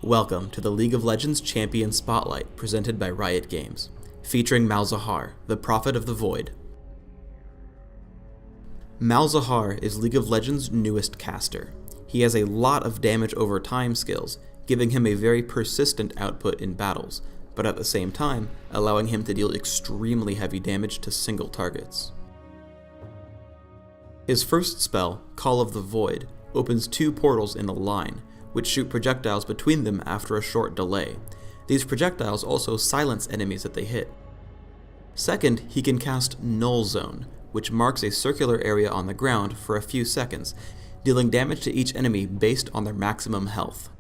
Welcome to the League of Legends Champion Spotlight presented by Riot Games, featuring Malzahar, the Prophet of the Void. Malzahar is League of Legends' newest caster. He has a lot of damage over time skills, giving him a very persistent output in battles, but at the same time allowing him to deal extremely heavy damage to single targets. His first spell, Call of the Void, opens two portals in a line, which shoot projectiles between them after a short delay. These projectiles also silence enemies that they hit. Second, he can cast Null Zone, which marks a circular area on the ground for a few seconds, dealing damage to each enemy based on their maximum health.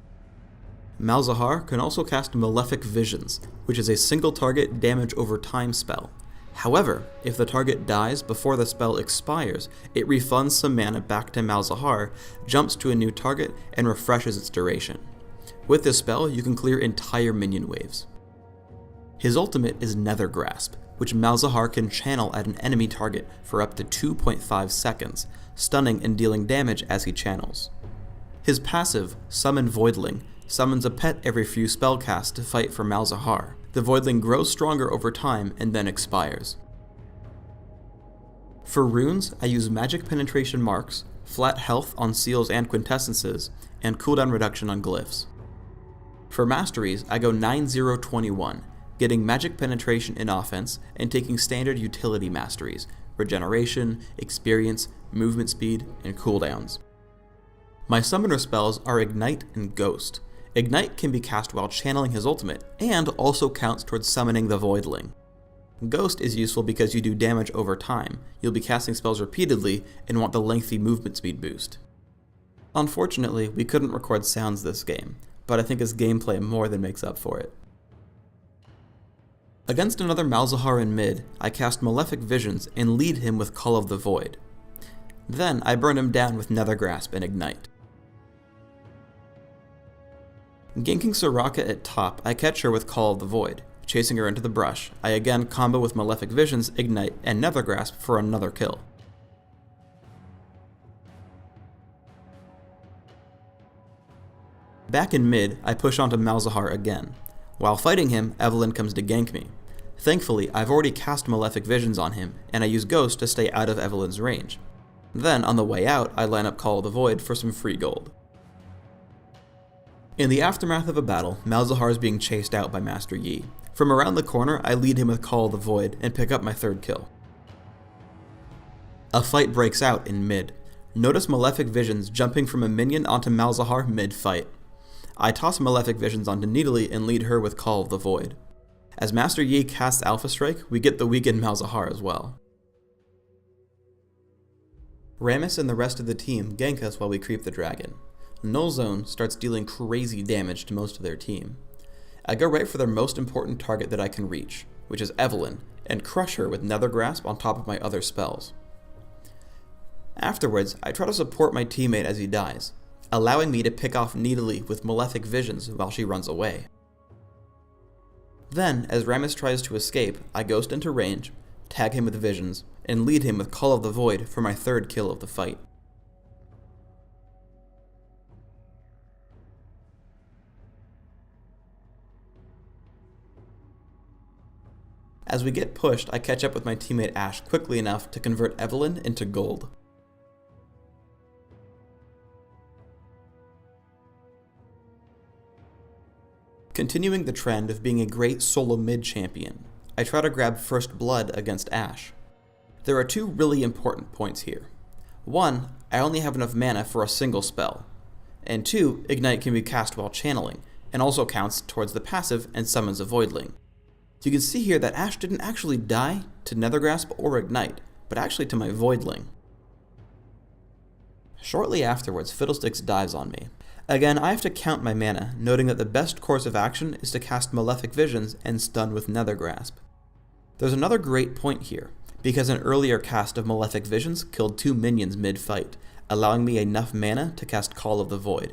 Malzahar can also cast Malefic Visions, which is a single target damage over time spell. However, if the target dies before the spell expires, it refunds some mana back to Malzahar, jumps to a new target, and refreshes its duration. With this spell, you can clear entire minion waves. His ultimate is Nether Grasp, which Malzahar can channel at an enemy target for up to 2.5 seconds, stunning and dealing damage as he channels. His passive, Summon Voidling, summons a pet every few spellcasts to fight for Malzahar. The Voidling grows stronger over time and then expires. For runes, I use magic penetration marks, flat health on seals and quintessences, and cooldown reduction on glyphs. For masteries, I go 9-0-21, getting magic penetration in offense and taking standard utility masteries, regeneration, experience, movement speed, and cooldowns. My summoner spells are Ignite and Ghost. Ignite can be cast while channeling his ultimate, and also counts towards summoning the Voidling. Ghost is useful because you do damage over time. You'll be casting spells repeatedly and want the lengthy movement speed boost. Unfortunately, we couldn't record sounds this game, but I think his gameplay more than makes up for it. Against another Malzahar in mid, I cast Malefic Visions and lead him with Call of the Void. Then I burn him down with Nether Grasp and Ignite. Ganking Soraka at top, I catch her with Call of the Void. Chasing her into the brush, I again combo with Malefic Visions, Ignite, and Nether Grasp for another kill. Back in mid, I push onto Malzahar again. While fighting him, Evelynn comes to gank me. Thankfully, I've already cast Malefic Visions on him, and I use Ghost to stay out of Evelynn's range. Then, on the way out, I line up Call of the Void for some free gold. In the aftermath of a battle, Malzahar is being chased out by Master Yi. From around the corner, I lead him with Call of the Void and pick up my third kill. A fight breaks out in mid. Notice Malefic Visions jumping from a minion onto Malzahar mid-fight. I toss Malefic Visions onto Nidalee and lead her with Call of the Void. As Master Yi casts Alpha Strike, we get the weakened Malzahar as well. Rammus and the rest of the team gank us while we creep the dragon. Null Zone starts dealing crazy damage to most of their team. I go right for their most important target that I can reach, which is Evelynn, and crush her with Nether Grasp on top of my other spells. Afterwards, I try to support my teammate as he dies, allowing me to pick off Nidalee with Malefic Visions while she runs away. Then, as Rammus tries to escape, I ghost into range, tag him with Visions, and lead him with Call of the Void for my third kill of the fight. As we get pushed, I catch up with my teammate Ashe quickly enough to convert Evelynn into gold. Continuing the trend of being a great solo mid champion, I try to grab first blood against Ashe. There are two really important points here. One, I only have enough mana for a single spell. And two, Ignite can be cast while channeling, and also counts towards the passive and summons a Voidling. You can see here that Ashe didn't actually die to Nether Grasp or Ignite, but actually to my Voidling. Shortly afterwards, Fiddlesticks dives on me. Again, I have to count my mana, noting that the best course of action is to cast Malefic Visions and stun with Nether Grasp. There's another great point here, because an earlier cast of Malefic Visions killed two minions mid-fight, allowing me enough mana to cast Call of the Void.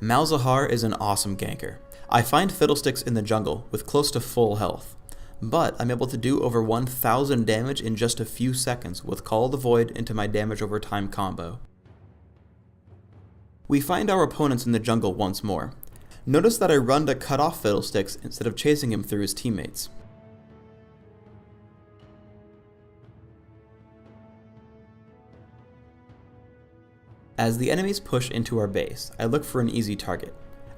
Malzahar is an awesome ganker. I find Fiddlesticks in the jungle with close to full health, but I'm able to do over 1000 damage in just a few seconds with Call of the Void into my damage over time combo. We find our opponents in the jungle once more. Notice that I run to cut off Fiddlesticks instead of chasing him through his teammates. As the enemies push into our base, I look for an easy target.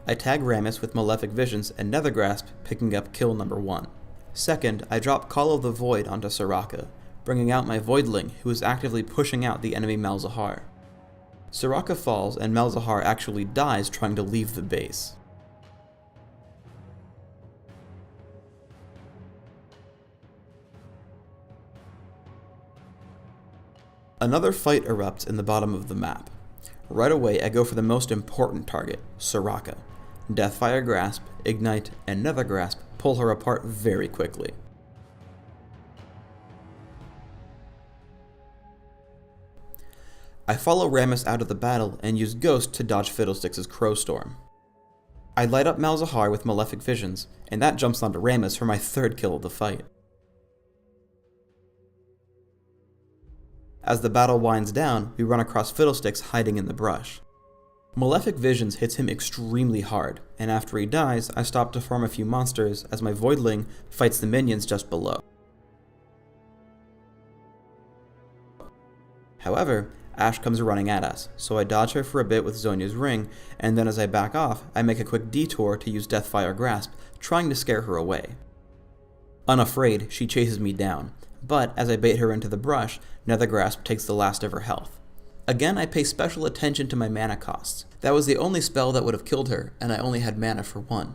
I tag Rammus with Malefic Visions and Nethergrasp, picking up kill number 1. Second, I drop Call of the Void onto Soraka, bringing out my Voidling, who is actively pushing out the enemy Malzahar. Soraka falls and Malzahar actually dies trying to leave the base. Another fight erupts in the bottom of the map. Right away, I go for the most important target, Soraka. Deathfire Grasp, Ignite, and Nethergrasp pull her apart very quickly. I follow Rammus out of the battle and use Ghost to dodge Fiddlesticks' Crowstorm. I light up Malzahar with Malefic Visions, and that jumps onto Rammus for my 3rd kill of the fight. As the battle winds down, we run across Fiddlesticks hiding in the brush. Malefic Visions hits him extremely hard, and after he dies, I stop to farm a few monsters as my Voidling fights the minions just below. However, Ashe comes running at us, so I dodge her for a bit with Zhonya's ring, and then as I back off, I make a quick detour to use Deathfire Grasp, trying to scare her away. Unafraid, she chases me down, but as I bait her into the brush, Nethergrasp takes the last of her health. Again, I pay special attention to my mana costs. That was the only spell that would have killed her, and I only had mana for 1.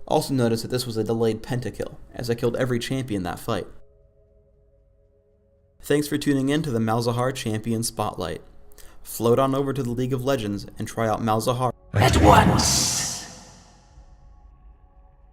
Also notice that this was a delayed pentakill, as I killed every champion that fight. Thanks for tuning in to the Malzahar Champion Spotlight. Float on over to the League of Legends and try out Malzahar at once.